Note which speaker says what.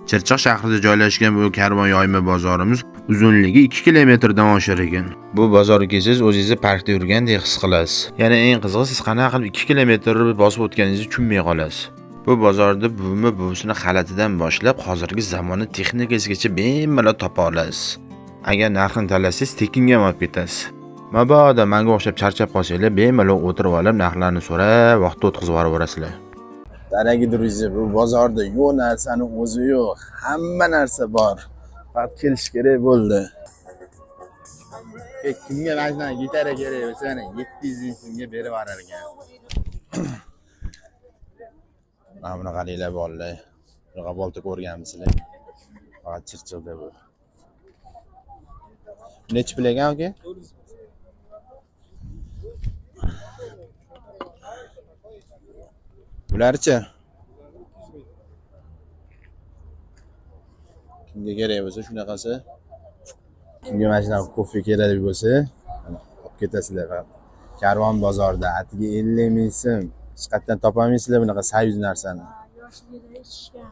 Speaker 1: Chirchiq shahrida joylashgan bu karvon yoyma bozorimiz uzunligi 2 kilometrdan oshar ekan. Bu bozorga kelsangiz o'zingizni parkda yurgandek his qilasiz. Yana eng qizig'i siz qanaqa qilib 2 kilometr bosib o'tganingizni tushunmay qolasiz. Bu bozorda buvimi-buvisini xalatidan boshlab hozirgi zamonaviy texnikasigacha bemalol topa olasiz. Agar narxini tanlasangiz tekinga olib ketasiz. Mabodo menga o'xshab charchab qolsanglar, bemalol o'tirib olib narxlarni so'rab, vaqt o'tkazib yuborasizlar.
Speaker 2: Daraga druziya, bu bozorda yo'q narsani o'zi yo'q, hamma narsa bor. Faqat kelish kerak bo'ldi. Kimga mana gitara kerak bo'lsa, 700 ming so'mga berib yuborar ekan. Mana buni qaranglar bolalar. Bunaqa bolta ko'rganmisizlar? Faqat Chirchiqda bu. Nechi pul ekan aka? Bularchi? Kimga kerak bo'lsa shunaqasi. Kimga mana shunaqa kofe kerak bo'lsa, olib ketasizlar faqat. Karvon bozorida atiga 50 ming so'm. Hech qayerdan topolmaysizlar bunaqa sayuz narsani.
Speaker 3: Yoshligida ichishgan.